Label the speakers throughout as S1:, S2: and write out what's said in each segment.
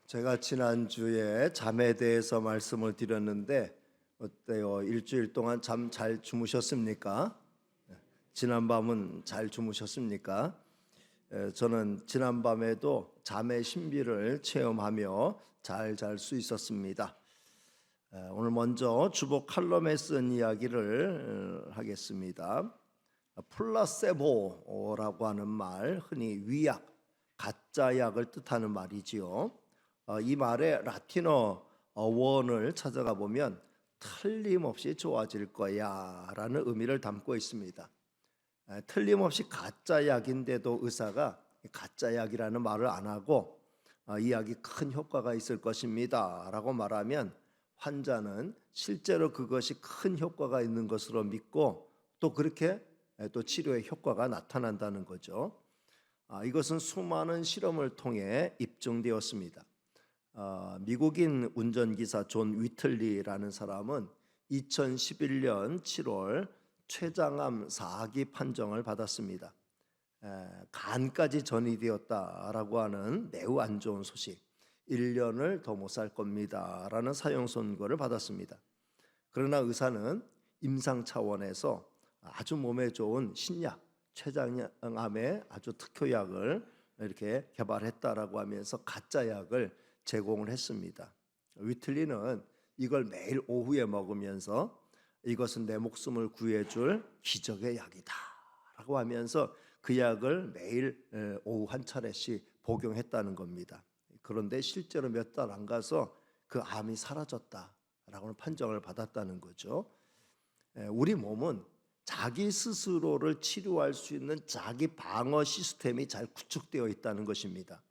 S1: 제가 지난주에 잠에 대해서 말씀을 드렸는데 어때요? 일주일 동안 잠 잘 주무셨습니까? 지난밤은 잘 주무셨습니까? 저는 지난밤에도 잠의 신비를 체험하며 잘 잘 수 있었습니다. 오늘 먼저 주보 칼럼에 쓴 이야기를 하겠습니다. 플라세보라고 하는 말, 흔히 위약, 가짜 약을 뜻하는 말이지요. 이 말의 라틴어 원을 찾아가 보면 틀림없이 좋아질 거야 라는 의미를 담고 있습니다. 틀림없이 가짜 약인데도 의사가 가짜 약이라는 말을 안 하고 이 약이 큰 효과가 있을 것입니다 라고 말하면 환자는 실제로 그것이 큰 효과가 있는 것으로 믿고 또 그렇게 또 치료의 효과가 나타난다는 거죠. 이것은 수많은 실험을 통해 입증되었습니다. 미국인 운전기사 존 위틀리라는 사람은 2011년 7월 췌장암 4기 판정을 받았습니다. 간까지 전이되었다라고 하는 매우 안 좋은 소식, 1년을 더 못 살 겁니다 라는 사형 선고를 받았습니다. 그러나 의사는 임상 차원에서 아주 몸에 좋은 신약, 췌장암의 아주 특효약을 이렇게 개발했다라고 하면서 가짜 약을 제공을 했습니다. 위틀리는 이걸 매일 오후에 먹으면서 이것은 내 목숨을 구해줄 기적의 약이다 라고 하면서 그 약을 매일 오후 한 차례씩 복용했다는 겁니다. 그런데 실제로 몇 달 안 가서 그 암이 사라졌다라고 판정을 받았다는 거죠. 우리 몸은 자기 스스로를 치료할 수 있는 자기 방어 시스템이 잘 구축되어 있다는 것입니다.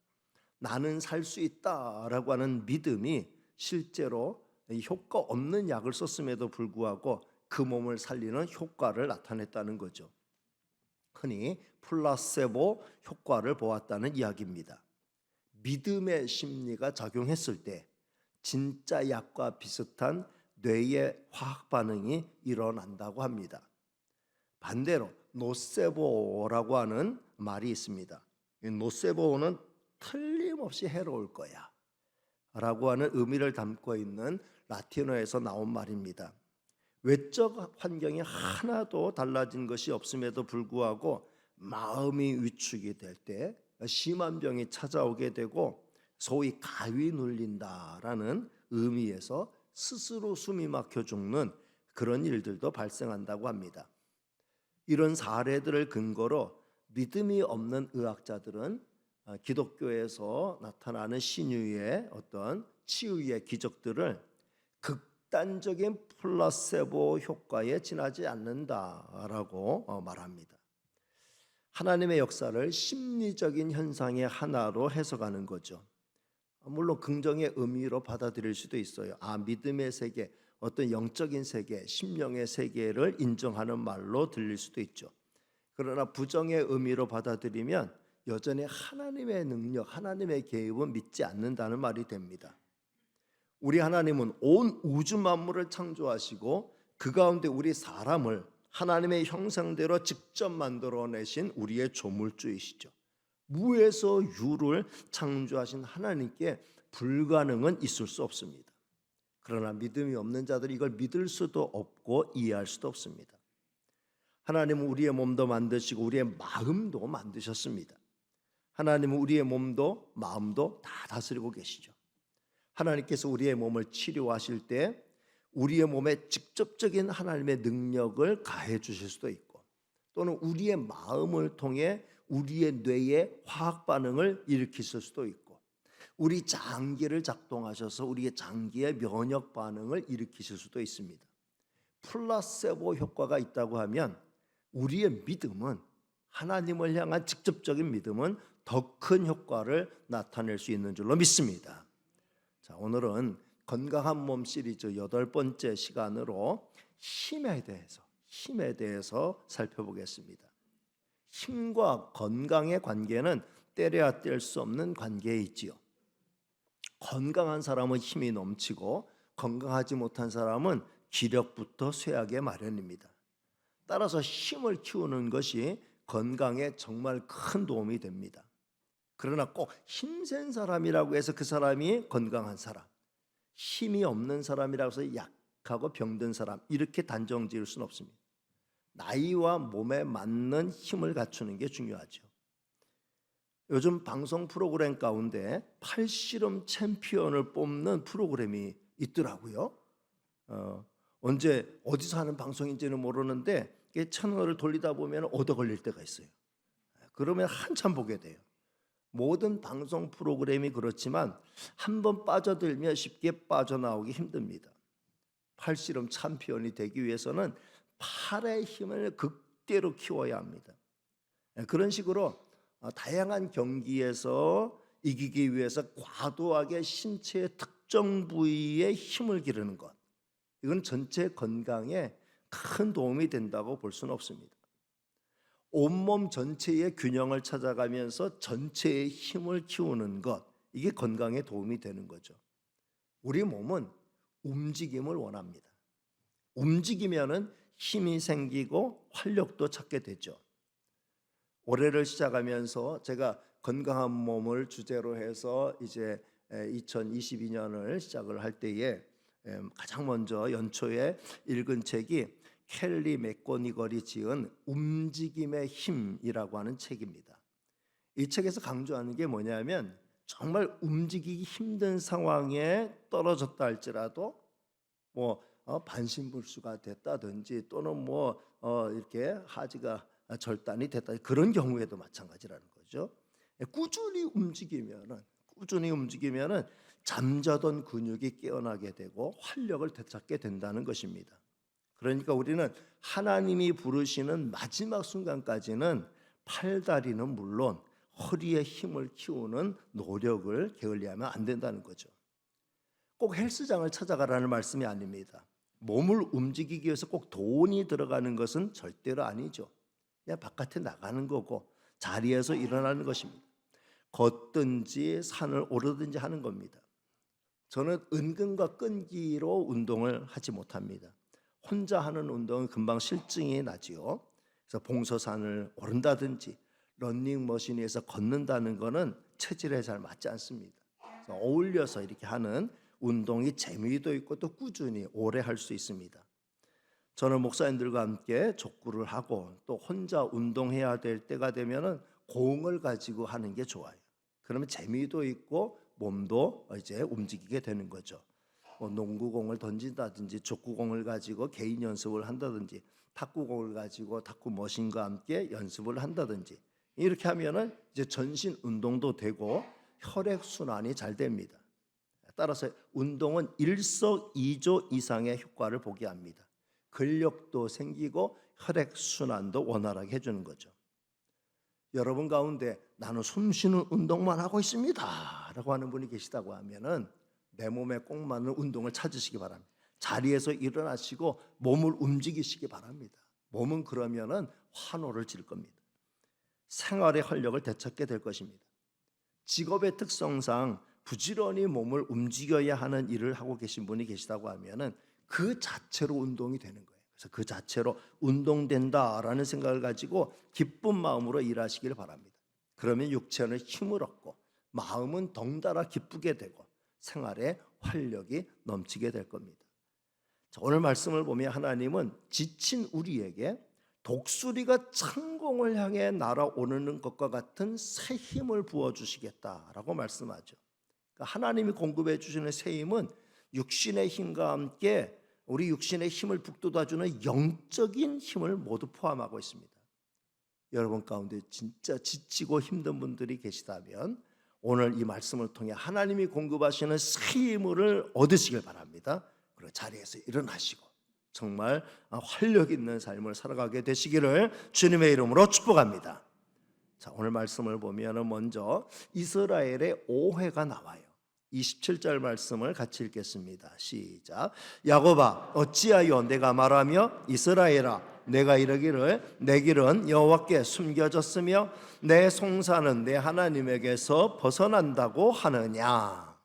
S1: 나는 살 수 있다라고 하는 믿음이 실제로 효과 없는 약을 썼음에도 불구하고 그 몸을 살리는 효과를 나타냈다는 거죠. 흔히 플라세보 효과를 보았다는 이야기입니다. 믿음의 심리가 작용했을 때 진짜 약과 비슷한 뇌의 화학 반응이 일어난다고 합니다. 반대로 노세보라고 하는 말이 있습니다. 이 노세보는 틀림없이 해로울 거야 라고 하는 의미를 담고 있는 라틴어에서 나온 말입니다. 외적 환경이 하나도 달라진 것이 없음에도 불구하고 마음이 위축이 될 때 심한 병이 찾아오게 되고 소위 가위 눌린다라는 의미에서 스스로 숨이 막혀 죽는 그런 일들도 발생한다고 합니다. 이런 사례들을 근거로 믿음이 없는 의학자들은 기독교에서 나타나는 신유의 어떤 치유의 기적들을 극단적인 플라세보 효과에 지나지 않는다라고 말합니다. 하나님의 역사를 심리적인 현상의 하나로 해석하는 거죠. 물론 긍정의 의미로 받아들일 수도 있어요. 믿음의 세계, 어떤 영적인 세계, 심령의 세계를 인정하는 말로 들릴 수도 있죠. 그러나 부정의 의미로 받아들이면 여전히 하나님의 능력, 하나님의 개입은 믿지 않는다는 말이 됩니다. 우리 하나님은 온 우주 만물을 창조하시고 그 가운데 우리 사람을 하나님의 형상대로 직접 만들어내신 우리의 조물주이시죠. 무에서 유를 창조하신 하나님께 불가능은 있을 수 없습니다. 그러나 믿음이 없는 자들이 이걸 믿을 수도 없고 이해할 수도 없습니다. 하나님은 우리의 몸도 만드시고 우리의 마음도 만드셨습니다. 하나님은 우리의 몸도 마음도 다 다스리고 계시죠. 하나님께서 우리의 몸을 치료하실 때 우리의 몸에 직접적인 하나님의 능력을 가해 주실 수도 있고 또는 우리의 마음을 통해 우리의 뇌에 화학 반응을 일으키실 수도 있고 우리 장기를 작동하셔서 우리의 장기의 면역 반응을 일으키실 수도 있습니다. 플라세보 효과가 있다고 하면 우리의 믿음은 하나님을 향한 직접적인 믿음은 더 큰 효과를 나타낼 수 있는 줄로 믿습니다. 자, 오늘은 건강한 몸 시리즈 8번째 시간으로 힘에 대해서 살펴보겠습니다. 힘과 건강의 관계는 때려야 뗄 수 없는 관계에 있지요. 건강한 사람은 힘이 넘치고 건강하지 못한 사람은 기력부터 쇠하게 마련입니다. 따라서 힘을 키우는 것이 건강에 정말 큰 도움이 됩니다. 그러나 꼭 힘센 사람이라고 해서 그 사람이 건강한 사람, 힘이 없는 사람이라고 해서 약하고 병든 사람, 이렇게 단정 지을 수는 없습니다. 나이와 몸에 맞는 힘을 갖추는 게 중요하죠. 요즘 방송 프로그램 가운데 팔씨름 챔피언을 뽑는 프로그램이 있더라고요. 언제 어디서 하는 방송인지는 모르는데 채널을 돌리다 보면 얻어 걸릴 때가 있어요. 그러면 한참 보게 돼요. 모든 방송 프로그램이 그렇지만 한번 빠져들면 쉽게 빠져나오기 힘듭니다. 팔씨름 챔피언이 되기 위해서는 팔의 힘을 극대로 키워야 합니다. 그런 식으로 다양한 경기에서 이기기 위해서 과도하게 신체의 특정 부위에 힘을 기르는 것, 이건 전체 건강에 큰 도움이 된다고 볼 수는 없습니다. 온몸 전체의 균형을 찾아가면서 전체의 힘을 키우는 것, 이게 건강에 도움이 되는 거죠. 우리 몸은 움직임을 원합니다. 움직이면은 힘이 생기고 활력도 찾게 되죠. 올해를 시작하면서 제가 건강한 몸을 주제로 해서 이제 2022년을 시작을 할 때에 가장 먼저 연초에 읽은 책이 켈리 맥고니걸이 지은 움직임의 힘이라고 하는 책입니다. 이 책에서 강조하는 게 뭐냐면, 정말 움직이기 힘든 상황에 떨어졌다 할지라도 반신불수가 됐다든지 또는 이렇게 하지가 절단이 됐다, 그런 경우에도 마찬가지라는 거죠. 꾸준히 움직이면은 잠자던 근육이 깨어나게 되고 활력을 되찾게 된다는 것입니다. 그러니까 우리는 하나님이 부르시는 마지막 순간까지는 팔다리는 물론 허리의 힘을 키우는 노력을 게을리하면 안 된다는 거죠. 꼭 헬스장을 찾아가라는 말씀이 아닙니다. 몸을 움직이기 위해서 꼭 돈이 들어가는 것은 절대로 아니죠. 그냥 바깥에 나가는 거고 자리에서 일어나는 것입니다. 걷든지 산을 오르든지 하는 겁니다. 저는 은근과 끈기로 운동을 하지 못합니다. 혼자 하는 운동은 금방 실증이 나지요. 그래서 봉서산을 오른다든지 러닝머신에서 걷는다는 것은 체질에 잘 맞지 않습니다. 그래서 어울려서 이렇게 하는 운동이 재미도 있고 또 꾸준히 오래 할 수 있습니다. 저는 목사님들과 함께 족구를 하고 또 혼자 운동해야 될 때가 되면은 공을 가지고 하는 게 좋아요. 그러면 재미도 있고 몸도 이제 움직이게 되는 거죠. 농구공을 던진다든지 족구공을 가지고 개인 연습을 한다든지 탁구공을 가지고 탁구 머신과 함께 연습을 한다든지, 이렇게 하면은 이제 전신 운동도 되고 혈액 순환이 잘 됩니다. 따라서 운동은 일석이조 이상의 효과를 보게 합니다. 근력도 생기고 혈액 순환도 원활하게 해주는 거죠. 여러분 가운데 나는 숨쉬는 운동만 하고 있습니다 라고 하는 분이 계시다고 하면은 내 몸에 꼭 맞는 운동을 찾으시기 바랍니다. 자리에서 일어나시고 몸을 움직이시기 바랍니다. 몸은 그러면은 환호를 질 겁니다. 생활의 활력을 되찾게 될 것입니다. 직업의 특성상 부지런히 몸을 움직여야 하는 일을 하고 계신 분이 계시다고 하면은 그 자체로 운동이 되는 거예요. 그래서 그 자체로 운동된다라는 생각을 가지고 기쁜 마음으로 일하시길 바랍니다. 그러면 육체는 힘을 얻고 마음은 덩달아 기쁘게 되고 생활에 활력이 넘치게 될 겁니다. 자, 오늘 말씀을 보면 하나님은 지친 우리에게 독수리가 창공을 향해 날아오르는 것과 같은 새 힘을 부어주시겠다라고 말씀하죠. 그러니까 하나님이 공급해 주시는 새 힘은 육신의 힘과 함께 우리 육신의 힘을 북돋아주는 영적인 힘을 모두 포함하고 있습니다. 여러분 가운데 진짜 지치고 힘든 분들이 계시다면 오늘 이 말씀을 통해 하나님이 공급하시는 새 힘을 얻으시길 바랍니다. 그리고 자리에서 일어나시고 정말 활력 있는 삶을 살아가게 되시기를 주님의 이름으로 축복합니다. 자, 오늘 말씀을 보면 먼저 이스라엘의 오해가 나와요. 27절 말씀을 같이 읽겠습니다. 시작. 야곱아 어찌하여 내가 말하며 이스라엘아 내가 이르기를 내 길은 여호와께 숨겨졌으며 내 송사는 내 하나님에게서 벗어난다고 하느냐.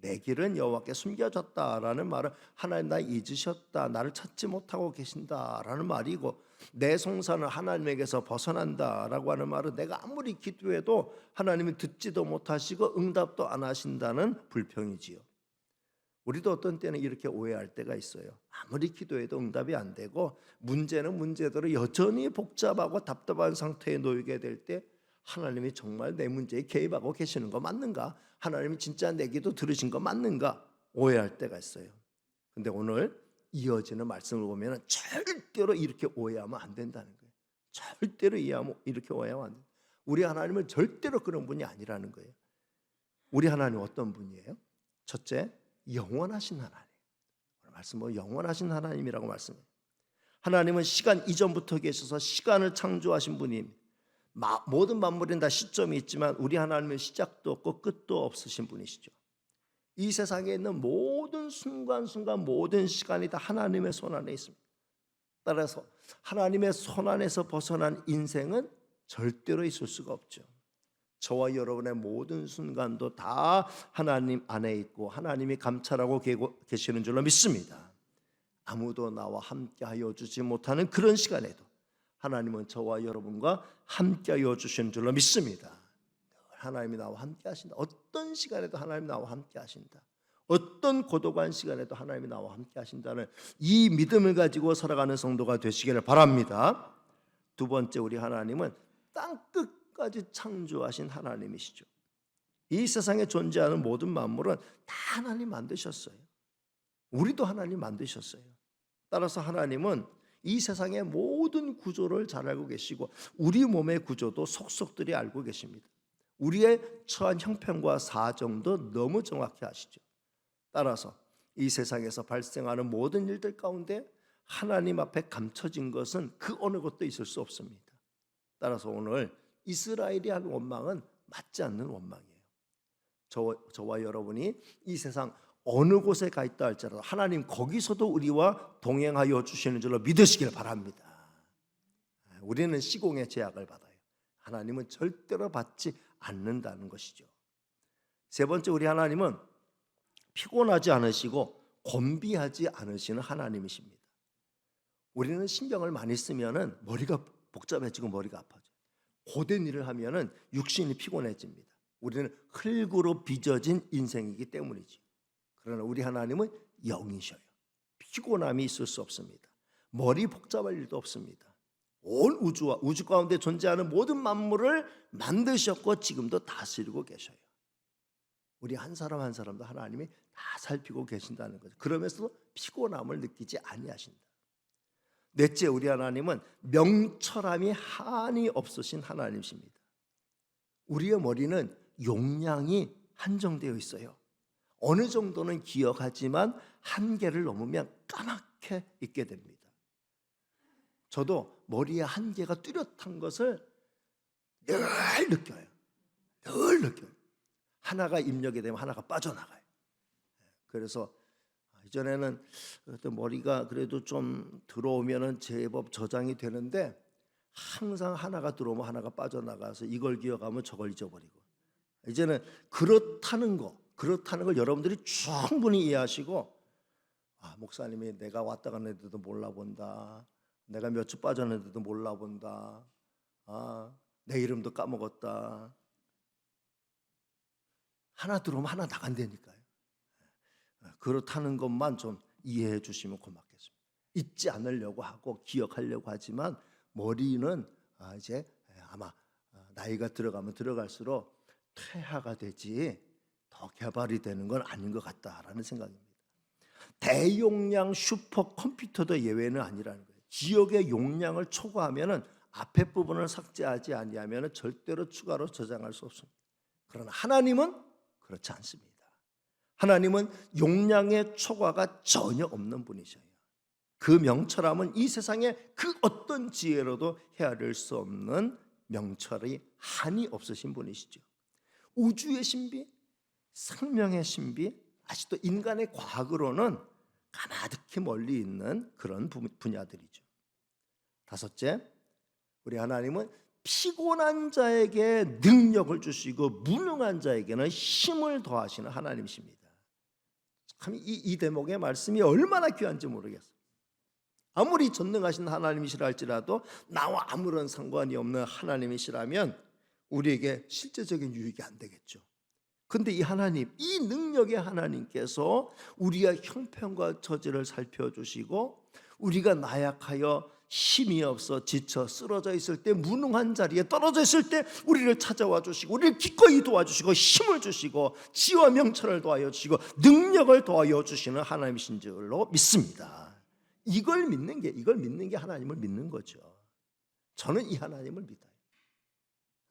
S1: 내 길은 여호와께 숨겨졌다라는 말은 하나님 나 잊으셨다, 나를 찾지 못하고 계신다라는 말이고, 내 송사는 하나님에게서 벗어난다라고 하는 말은 내가 아무리 기도해도 하나님이 듣지도 못하시고 응답도 안 하신다는 불평이지요. 우리도 어떤 때는 이렇게 오해할 때가 있어요. 아무리 기도해도 응답이 안 되고 문제는 문제대로 여전히 복잡하고 답답한 상태에 놓이게 될 때 하나님이 정말 내 문제에 개입하고 계시는 거 맞는가? 하나님이 진짜 내 기도 들으신 거 맞는가? 오해할 때가 있어요. 근데 오늘 이어지는 말씀을 보면 절대로 이렇게 오해하면 안 된다는 거예요. 절대로 이렇게 오해하면 안 돼요. 우리 하나님은 절대로 그런 분이 아니라는 거예요. 우리 하나님 어떤 분이에요? 첫째, 영원하신 하나님. 말씀은 영원하신 하나님이라고 말씀해요. 하나님은 시간 이전부터 계셔서 시간을 창조하신 분입니다. 모든 만물은 다 시점이 있지만 우리 하나님은 시작도 없고 끝도 없으신 분이시죠. 이 세상에 있는 모든 순간순간 모든 시간이 다 하나님의 손 안에 있습니다. 따라서 하나님의 손 안에서 벗어난 인생은 절대로 있을 수가 없죠. 저와 여러분의 모든 순간도 다 하나님 안에 있고 하나님이 감찰하고 계시는 줄로 믿습니다. 아무도 나와 함께하여 주지 못하는 그런 시간에도 하나님은 저와 여러분과 함께하여 주시는 줄로 믿습니다. 하나님이 나와 함께하신다. 어떤 시간에도 하나님이 나와 함께하신다. 어떤 고독한 시간에도 하나님이 나와 함께하신다는 이 믿음을 가지고 살아가는 성도가 되시기를 바랍니다. 두 번째, 우리 하나님은 땅끝까지 창조하신 하나님이시죠. 이 세상에 존재하는 모든 만물은 다 하나님 만드셨어요. 우리도 하나님 만드셨어요. 따라서 하나님은 이 세상의 모든 구조를 잘 알고 계시고 우리 몸의 구조도 속속들이 알고 계십니다. 우리의 처한 형편과 사정도 너무 정확히 아시죠. 따라서 이 세상에서 발생하는 모든 일들 가운데 하나님 앞에 감춰진 것은 그 어느 것도 있을 수 없습니다. 따라서 오늘 이스라엘이 한 원망은 맞지 않는 원망이에요. 저와 여러분이 이 세상 어느 곳에 가 있다 할지라도 하나님 거기서도 우리와 동행하여 주시는 줄로 믿으시길 바랍니다. 우리는 시공의 제약을 받아요. 하나님은 절대로 받지 않는다는 것이죠. 세 번째, 우리 하나님은 피곤하지 않으시고 곤비하지 않으시는 하나님이십니다. 우리는 신경을 많이 쓰면은 머리가 복잡해지고 머리가 아파져요. 고된 일을 하면은 육신이 피곤해집니다. 우리는 흙으로 빚어진 인생이기 때문이죠. 그러나 우리 하나님은 영이셔요. 피곤함이 있을 수 없습니다. 머리 복잡할 일도 없습니다. 온 우주와 우주 가운데 존재하는 모든 만물을 만드셨고 지금도 다스리고 계셔요. 우리 한 사람 한 사람도 하나님이 다 살피고 계신다는 거죠. 그러면서도 피곤함을 느끼지 아니하신다. 넷째, 우리 하나님은 명철함이 한이 없으신 하나님이십니다. 우리의 머리는 용량이 한정되어 있어요. 어느 정도는 기억하지만 한계를 넘으면 까맣게 잊게 됩니다. 저도 머리의 한계가 뚜렷한 것을 늘 느껴요. 늘 느껴요. 하나가 입력이 되면 하나가 빠져나가요. 그래서 이전에는 머리가 그래도 좀 들어오면은 제법 저장이 되는데 항상 하나가 들어오면 하나가 빠져나가서 이걸 기억하면 저걸 잊어버리고, 이제는 그렇다는 걸 여러분들이 충분히 이해하시고, 목사님이 내가 왔다 갔는데도 몰라본다, 내가 몇 주 빠졌는데도 몰라본다, 내 이름도 까먹었다. 하나 들어오면 하나 나간다니까요. 그렇다는 것만 좀 이해해 주시면 고맙겠습니다. 잊지 않으려고 하고 기억하려고 하지만 머리는 이제 아마 나이가 들어가면 들어갈수록 퇴화가 되지 더 개발이 되는 건 아닌 것 같다라는 생각입니다. 대용량 슈퍼컴퓨터도 예외는 아니라는 거예요. 기억의 용량을 초과하면은 앞에 부분을 삭제하지 아니하면은 절대로 추가로 저장할 수 없습니다. 그러나 하나님은 그렇지 않습니다. 하나님은 용량의 초과가 전혀 없는 분이셔요. 그 명철함은 이 세상의 그 어떤 지혜로도 헤아릴 수 없는 명철이 한이 없으신 분이시죠. 우주의 신비, 생명의 신비, 아직도 인간의 과학으로는 가마득히 멀리 있는 그런 분야들이죠. 다섯째, 우리 하나님은 피곤한 자에게 능력을 주시고 무능한 자에게는 힘을 더하시는 하나님이십니다. 참 이 대목의 말씀이 얼마나 귀한지 모르겠어요. 아무리 전능하신 하나님이시라 할지라도 나와 아무런 상관이 없는 하나님이시라면 우리에게 실제적인 유익이 안 되겠죠. 근데 이 하나님, 이 능력의 하나님께서 우리의 형편과 처지를 살펴주시고 우리가 나약하여 힘이 없어 지쳐 쓰러져 있을 때, 무능한 자리에 떨어져 있을 때 우리를 찾아와 주시고 우리를 기꺼이 도와주시고 힘을 주시고 지와 명철을 도와여 주시고 능력을 도와여 주시는 하나님이신 줄로 믿습니다. 이걸 믿는 게 하나님을 믿는 거죠. 저는 이 하나님을 믿어요.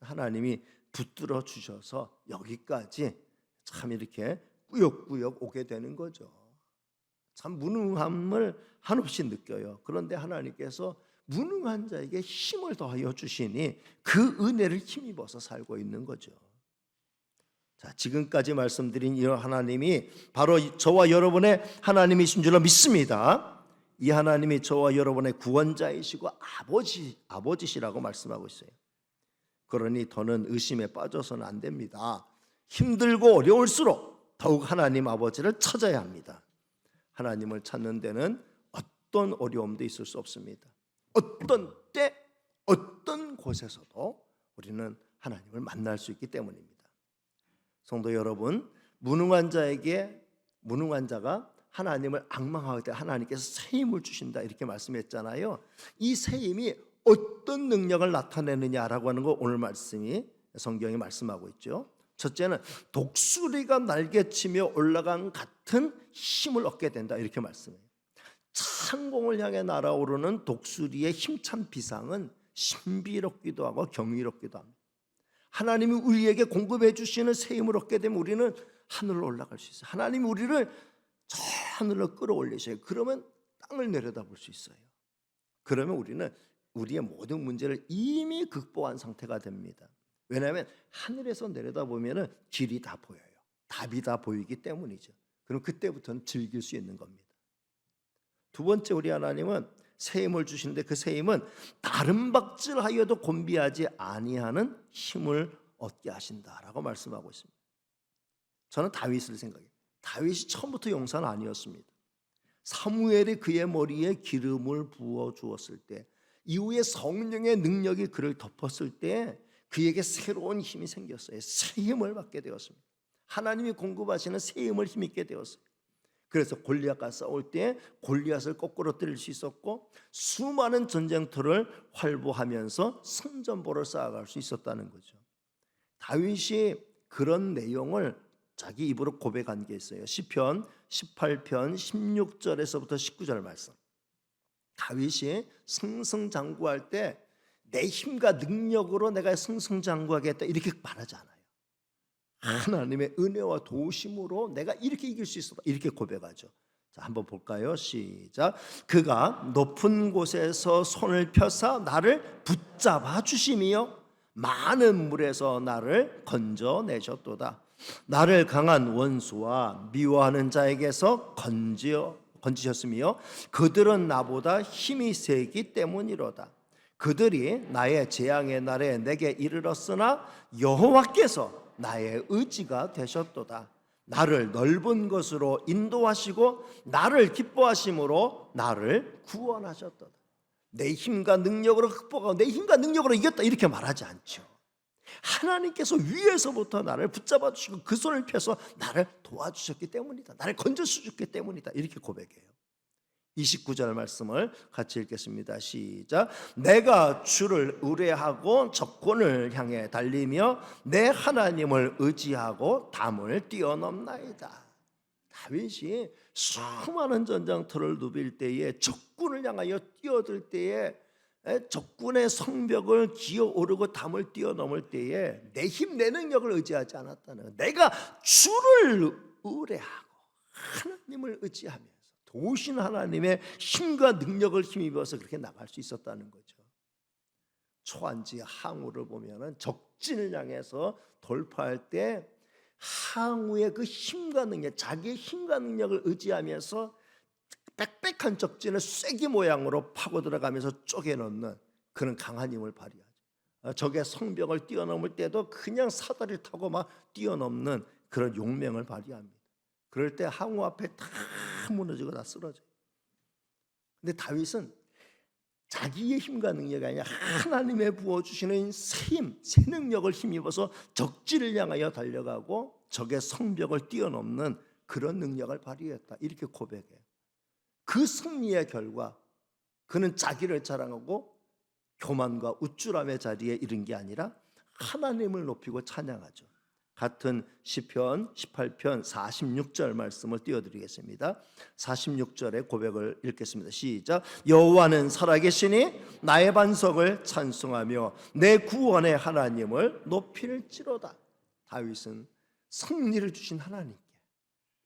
S1: 하나님이 붙들어 주셔서 여기까지 참 이렇게 꾸역꾸역 오게 되는 거죠. 참 무능함을 한없이 느껴요. 그런데 하나님께서 무능한 자에게 힘을 더하여 주시니 그 은혜를 힘입어서 살고 있는 거죠. 자, 지금까지 말씀드린 이 하나님이 바로 저와 여러분의 하나님이신 줄로 믿습니다. 이 하나님이 저와 여러분의 구원자이시고 아버지시라고 말씀하고 있어요. 그러니 더는 의심에 빠져서는 안 됩니다. 힘들고 어려울수록 더욱 하나님 아버지를 찾아야 합니다. 하나님을 찾는 데는 어떤 어려움도 있을 수 없습니다. 어떤 때, 어떤 곳에서도 우리는 하나님을 만날 수 있기 때문입니다. 성도 여러분, 무능한 자가 하나님을 악망할 때 하나님께서 새 힘을 주신다 이렇게 말씀했잖아요. 이 새 힘이 어떤 능력을 나타내느냐라고 하는 거 오늘 말씀이 성경이 말씀하고 있죠. 첫째는 독수리가 날개치며 올라간 같은 힘을 얻게 된다 이렇게 말씀해요. 창공을 향해 날아오르는 독수리의 힘찬 비상은 신비롭기도 하고 경이롭기도 합니다. 하나님이 우리에게 공급해 주시는 새 힘을 얻게 되면 우리는 하늘로 올라갈 수 있어요. 하나님이 우리를 저 하늘로 끌어올리셔요. 그러면 땅을 내려다볼 수 있어요. 그러면 우리는 우리의 모든 문제를 이미 극복한 상태가 됩니다. 왜냐하면 하늘에서 내려다보면 길이 다 보여요. 답이 다 보이기 때문이죠. 그럼 그때부터는 즐길 수 있는 겁니다. 두 번째, 우리 하나님은 새 힘을 주시는데 그 새 힘은 다른 박질하여도 곤비하지 아니하는 힘을 얻게 하신다라고 말씀하고 있습니다. 저는 다윗을 생각해요. 다윗이 처음부터 용사는 아니었습니다. 사무엘이 그의 머리에 기름을 부어 주었을 때, 이후에 성령의 능력이 그를 덮었을 때 그에게 새로운 힘이 생겼어요. 새 힘을 받게 되었습니다. 하나님이 공급하시는 새 힘을 힘입게 되었어요. 그래서 골리앗과 싸울 때 골리앗을 거꾸로 때릴 수 있었고 수많은 전쟁터를 활보하면서 승전보를 쌓아갈 수 있었다는 거죠. 다윗이 그런 내용을 자기 입으로 고백한 게 있어요. 시편 18편 16절에서부터 19절 말씀. 다윗이 승승장구할 때 내 힘과 능력으로 내가 승승장구하겠다 이렇게 말하지 않아요. 하나님의 은혜와 도우심으로 내가 이렇게 이길 수 있었다 이렇게 고백하죠. 자, 한번 볼까요? 시작. 그가 높은 곳에서 손을 펴사 나를 붙잡아 주심이요 많은 물에서 나를 건져내셨도다. 나를 강한 원수와 미워하는 자에게서 건지셨으며 그들은 나보다 힘이 세기 때문이로다. 그들이 나의 재앙의 날에 내게 이르렀으나 여호와께서 나의 의지가 되셨도다. 나를 넓은 곳으로 인도하시고 나를 기뻐하심으로 나를 구원하셨도다. 내 힘과 능력으로 극복하고 내 힘과 능력으로 이겼다 이렇게 말하지 않죠. 하나님께서 위에서부터 나를 붙잡아 주시고 그 손을 펴서 나를 도와주셨기 때문이다. 나를 건져주셨기 때문이다. 이렇게 고백해요. 29절 말씀을 같이 읽겠습니다. 시작. 내가 주를 의뢰하고 적군을 향해 달리며 내 하나님을 의지하고 담을 뛰어넘나이다. 다윗이 수많은 전장터를 누빌 때에 적군을 향하여 뛰어들 때에 적군의 성벽을 기어오르고 담을 뛰어넘을 때에 내 힘, 내 능력을 의지하지 않았다는 거예요. 내가 주를 의뢰하고 하나님을 의지하면서 도우신 하나님의 힘과 능력을 힘입어서 그렇게 나갈 수 있었다는 거죠. 초안지 항우를 보면은 적진을 향해서 돌파할 때 항우의 그 힘과 능력, 자기의 힘과 능력을 의지하면서 빽빽한 적진을 쐐기 모양으로 파고 들어가면서 쪼개놓는 그런 강한 힘을 발휘하죠. 적의 성벽을 뛰어넘을 때도 그냥 사다리를 타고 막 뛰어넘는 그런 용맹을 발휘합니다. 그럴 때 항우 앞에 다 무너지고 다 쓰러져요. 근데 다윗은 자기의 힘과 능력이 아니라 하나님의 부어주시는 새 힘, 새 능력을 힘입어서 적지를 향하여 달려가고 적의 성벽을 뛰어넘는 그런 능력을 발휘했다. 이렇게 고백해요. 그 승리의 결과 그는 자기를 자랑하고 교만과 우쭐함의 자리에 이른 게 아니라 하나님을 높이고 찬양하죠. 같은 시편 18편 46절 말씀을 띄워드리겠습니다. 46절의 고백을 읽겠습니다. 시작. 여호와는 살아계시니 나의 반석을 찬송하며 내 구원의 하나님을 높일지로다. 다윗은 승리를 주신 하나님께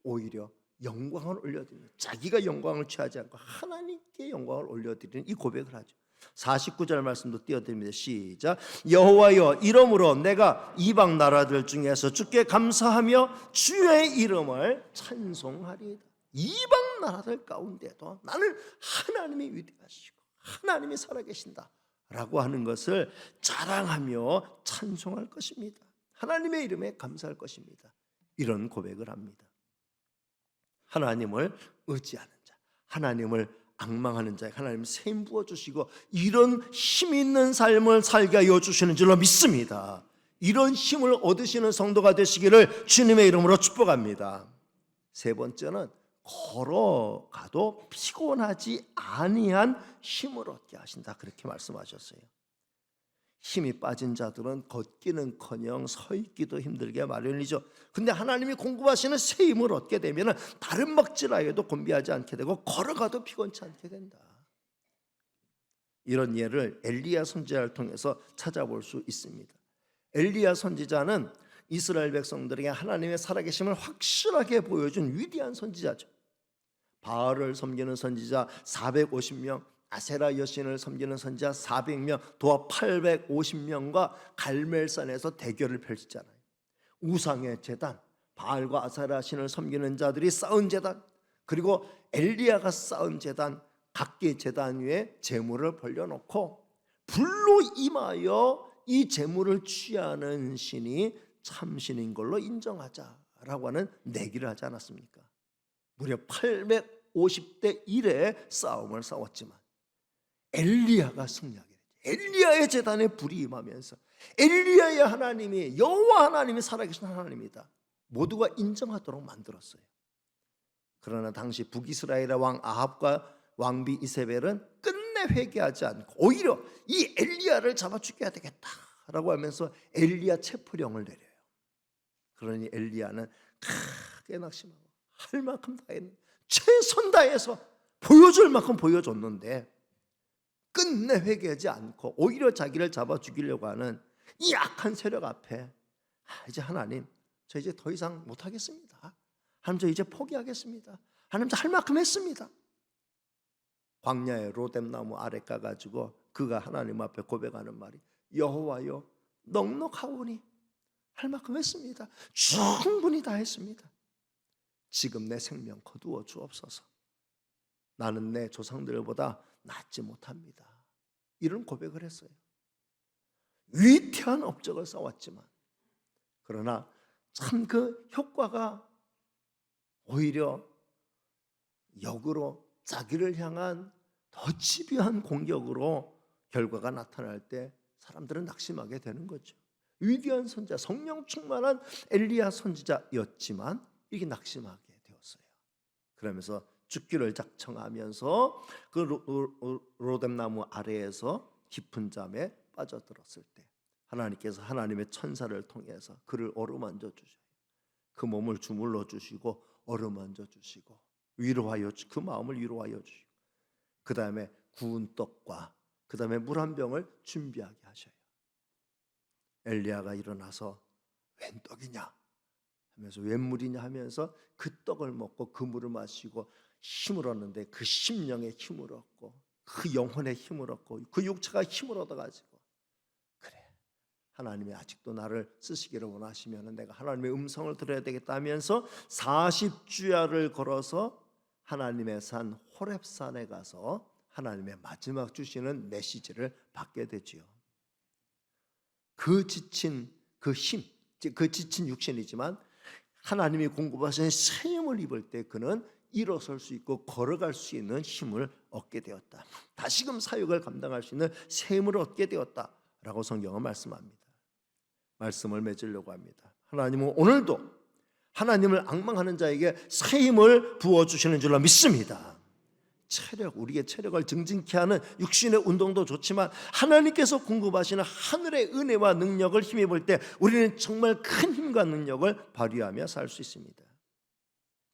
S1: 오히려 영광을 올려드리는, 자기가 영광을 취하지 않고 하나님께 영광을 올려드리는 이 고백을 하죠. 49절 말씀도 띄워드립니다. 시작. 여호와여, 이러므로 내가 이방 나라들 중에서 주께 감사하며 주의 이름을 찬송하리이다. 이방 나라들 가운데도 나는 하나님이 위대하시고 하나님이 살아계신다 라고 하는 것을 자랑하며 찬송할 것입니다. 하나님의 이름에 감사할 것입니다. 이런 고백을 합니다. 하나님을 의지하는 자, 하나님을 앙망하는 자에게 하나님 새 힘 부어주시고 이런 힘 있는 삶을 살게 하여 주시는 줄로 믿습니다. 이런 힘을 얻으시는 성도가 되시기를 주님의 이름으로 축복합니다. 세 번째는 걸어가도 피곤하지 아니한 힘을 얻게 하신다, 그렇게 말씀하셨어요. 힘이 빠진 자들은 걷기는커녕 서 있기도 힘들게 마련이죠. 근데 하나님이 공급하시는 새 힘을 얻게 되면 다른 먹질하여도 곤비하지 않게 되고 걸어가도 피곤치 않게 된다. 이런 예를 엘리야 선지자를 통해서 찾아볼 수 있습니다. 엘리야 선지자는 이스라엘 백성들에게 하나님의 살아계심을 확실하게 보여준 위대한 선지자죠. 바알을 섬기는 선지자 450명, 아세라 여신을 섬기는 선지자 400명, 도합 850명과 갈멜산에서 대결을 펼치잖아요. 우상의 제단, 바알과 아세라 신을 섬기는 자들이 쌓은 제단, 그리고 엘리야가 쌓은 제단, 각기 제단 위에 제물을 벌려놓고 불로 임하여 이 제물을 취하는 신이 참신인 걸로 인정하자라고 하는 내기를 하지 않았습니까? 무려 850대 1의 싸움을 싸웠지만 엘리야가 승리하게 되죠. 엘리야의 제단에 불이 임하면서 엘리야의 하나님이, 여호와 하나님이 살아계신 하나님이다, 모두가 인정하도록 만들었어요. 그러나 당시 북이스라엘의 왕 아합과 왕비 이세벨은 끝내 회개하지 않고 오히려 이 엘리야를 잡아 죽여야 되겠다라고 하면서 엘리야 체포령을 내려요. 그러니 엘리야는 크게 낙심하고 할 만큼 다 했는데, 최선 다해서 보여줄 만큼 보여줬는데 끝내 회개하지 않고 오히려 자기를 잡아 죽이려고 하는 이 악한 세력 앞에 이제 하나님, 저 이제 더 이상 못하겠습니다. 하나님, 저 이제 포기하겠습니다. 하나님, 저 할 만큼 했습니다. 광야의 로뎀나무 아래 가가지고 그가 하나님 앞에 고백하는 말이, 여호와여, 넉넉하오니 할 만큼 했습니다. 충분히 다 했습니다. 지금 내 생명 거두어 주옵소서. 나는 내 조상들보다 낫지 못합니다. 이런 고백을 했어요. 위태한 업적을 쌓았지만, 그러나 참 그 효과가 오히려 역으로 자기를 향한 더 집요한 공격으로 결과가 나타날 때 사람들은 낙심하게 되는 거죠. 위대한 선지자, 성령 충만한 엘리야 선지자였지만 이게 낙심하게 되었어요. 그러면서 죽기를 작정하면서 그 로뎀나무 아래에서 깊은 잠에 빠져들었을 때 하나님께서 하나님의 천사를 통해서 그를 어루만져 주셔요. 그 몸을 주물러 주시고 어루만져 주시고 위로하여, 그 마음을 위로하여 주시고, 그 다음에 구운 떡과 그 다음에 물 한 병을 준비하게 하셔요. 엘리야가 일어나서 웬 떡이냐 하면서, 웬 물이냐 하면서 그 떡을 먹고 그 물을 마시고 힘을 얻는데, 그 심령의 힘을 얻고 그 영혼의 힘을 얻고 그 육체가 힘을 얻어가지고, 그래, 하나님이 아직도 나를 쓰시기를 원하시면 내가 하나님의 음성을 들어야 되겠다 하면서 40주야를 걸어서 하나님의 산 호렙산에 가서 하나님의 마지막 주시는 메시지를 받게 되지요. 그 지친 그 힘, 그 지친 육신이지만 하나님이 공급하신 새 힘을 입을 때 그는 일어설 수 있고 걸어갈 수 있는 힘을 얻게 되었다. 다시금 사역을 감당할 수 있는 새 힘을 얻게 되었다라고 성경은 말씀합니다. 말씀을 맺으려고 합니다. 하나님은 오늘도 하나님을 앙망하는 자에게 새 힘을 부어주시는 줄로 믿습니다. 우리의 체력을 증진케 하는 육신의 운동도 좋지만 하나님께서 공급하시는 하늘의 은혜와 능력을 힘입을 때 우리는 정말 큰 힘과 능력을 발휘하며 살 수 있습니다.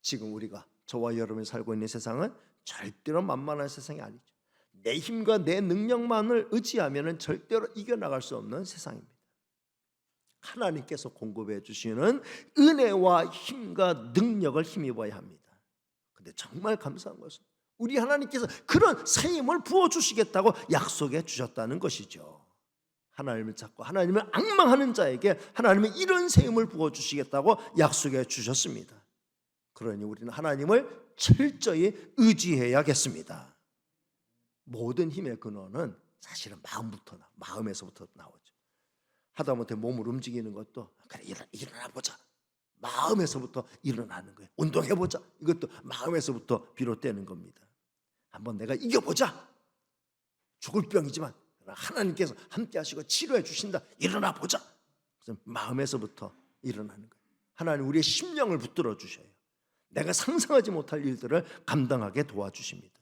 S1: 지금 우리가 저와 여러분이 살고 있는 세상은 절대로 만만한 세상이 아니죠. 내 힘과 내 능력만을 의지하면 절대로 이겨나갈 수 없는 세상입니다. 하나님께서 공급해 주시는 은혜와 힘과 능력을 힘입어야 합니다. 그런데 정말 감사한 것은 우리 하나님께서 그런 새 힘을 부어주시겠다고 약속해 주셨다는 것이죠. 하나님을 찾고 하나님을 앙망하는 자에게 하나님은 이런 새 힘을 부어주시겠다고 약속해 주셨습니다. 그러니 우리는 하나님을 철저히 의지해야겠습니다. 모든 힘의 근원은 사실은 마음에서부터 나오죠. 하다못해 몸을 움직이는 것도 그래 일어나 보자, 마음에서부터 일어나는 거예요. 운동해보자, 이것도 마음에서부터 비롯되는 겁니다. 한번 내가 이겨보자, 죽을 병이지만 하나님께서 함께 하시고 치료해 주신다, 일어나 보자. 그래서 마음에서부터 일어나는 거예요. 하나님 우리의 심령을 붙들어 주셔요. 내가 상상하지 못할 일들을 감당하게 도와주십니다.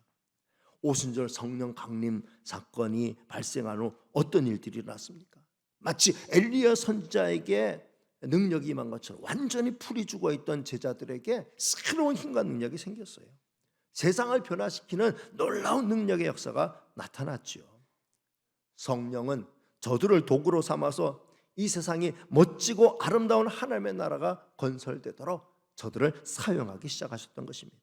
S1: 오순절 성령 강림 사건이 발생한 후 어떤 일들이 일어났습니까? 마치 엘리야 선지자에게 능력이 임한 것처럼 완전히 풀이 죽어있던 제자들에게 새로운 힘과 능력이 생겼어요. 세상을 변화시키는 놀라운 능력의 역사가 나타났죠. 성령은 저들을 도구로 삼아서 이 세상이 멋지고 아름다운 하나님의 나라가 건설되도록 저들을 사용하기 시작하셨던 것입니다.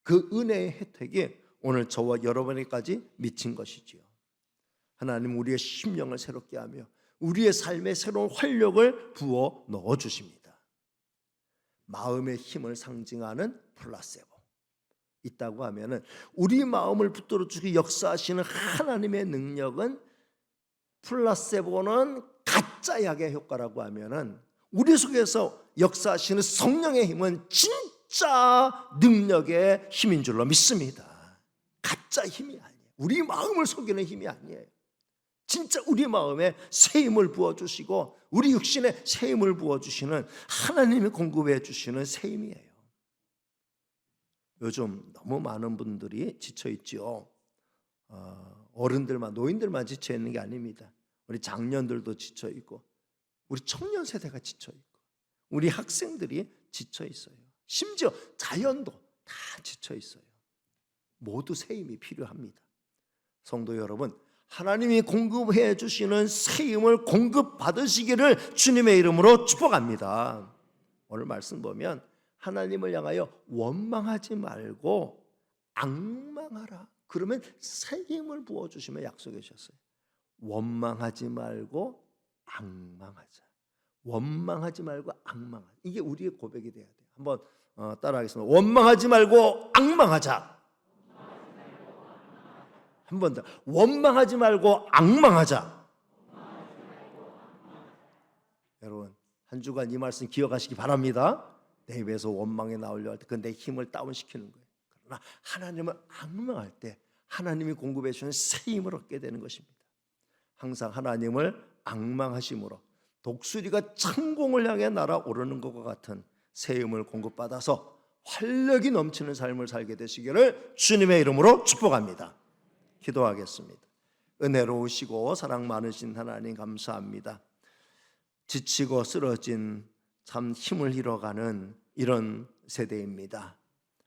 S1: 그 은혜의 혜택이 오늘 저와 여러분에게까지 미친 것이지요. 하나님 우리의 심령을 새롭게 하며 우리의 삶에 새로운 활력을 부어 넣어 주십니다. 마음의 힘을 상징하는 플라세보 있다고 하면은 우리 마음을 붙들어 주기 역사하시는 하나님의 능력은, 플라세보는 가짜 약의 효과라고 하면은 우리 속에서 역사하시는 성령의 힘은 진짜 능력의 힘인 줄로 믿습니다. 가짜 힘이 아니에요. 우리 마음을 속이는 힘이 아니에요. 진짜 우리 마음에 새 힘을 부어주시고 우리 육신에 새 힘을 부어주시는 하나님이 공급해 주시는 새 힘이에요. 요즘 너무 많은 분들이 지쳐있죠. 어른들만, 노인들만 지쳐있는 게 아닙니다. 우리 장년들도 지쳐있고 우리 청년 세대가 지쳐있고 우리 학생들이 지쳐있어요. 심지어 자연도 다 지쳐있어요. 모두 새 힘이 필요합니다. 성도 여러분, 하나님이 공급해 주시는 새 힘을 공급받으시기를 주님의 이름으로 축복합니다. 오늘 말씀 보면 하나님을 향하여 원망하지 말고 앙망하라. 그러면 새 힘을 부어주시며 약속해 주셨어요. 원망하지 말고 앙망하자. 원망하지 말고 앙망하자. 이게 우리의 고백이 돼야 돼요. 한번 따라하겠습니다. 원망하지 말고 앙망하자. 한 번 더. 원망하지 말고 앙망하자. 여러분 한 주간 이 말씀 기억하시기 바랍니다. 내 입에서 원망이 나오려 할 때 그 내 힘을 다운시키는 거예요. 그러나 하나님을 앙망할 때 하나님이 공급해 주시는 새 힘을 얻게 되는 것입니다. 항상 하나님을 앙망하심으로 독수리가 창공을 향해 날아오르는 것과 같은 새 힘을 공급받아서 활력이 넘치는 삶을 살게 되시기를 주님의 이름으로 축복합니다. 기도하겠습니다. 은혜로우시고 사랑 많으신 하나님 감사합니다. 지치고 쓰러진 참 힘을 잃어가는 이런 세대입니다.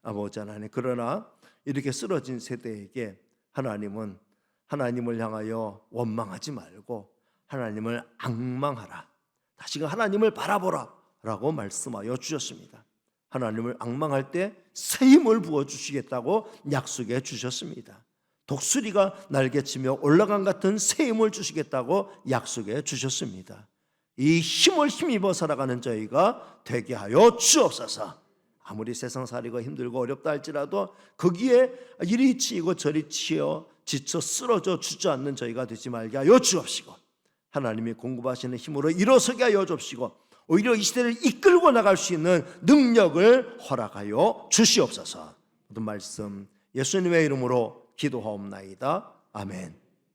S1: 아버지 하나님, 그러나 이렇게 쓰러진 세대에게 하나님은 하나님을 향하여 원망하지 말고 하나님을 앙망하라, 다시금 하나님을 바라보라 라고 말씀하여 주셨습니다. 하나님을 앙망할 때 새 힘을 부어주시겠다고 약속해 주셨습니다. 독수리가 날개치며 올라간 같은 새 힘을 주시겠다고 약속해 주셨습니다. 이 힘을 힘입어 살아가는 저희가 되게 하여 주옵소서. 아무리 세상살이가 힘들고 어렵다 할지라도 거기에 이리 치이고 저리 치여 지쳐 쓰러져 주저앉는 저희가 되지 말게 하여 주옵시고, 하나님이 공급하시는 힘으로 일어서게 하여 주옵시고, 오히려 이 시대를 이끌고 나갈 수 있는 능력을 허락하여 주시옵소서. 모든 말씀 예수님의 이름으로 기도하옵나이다. 아멘.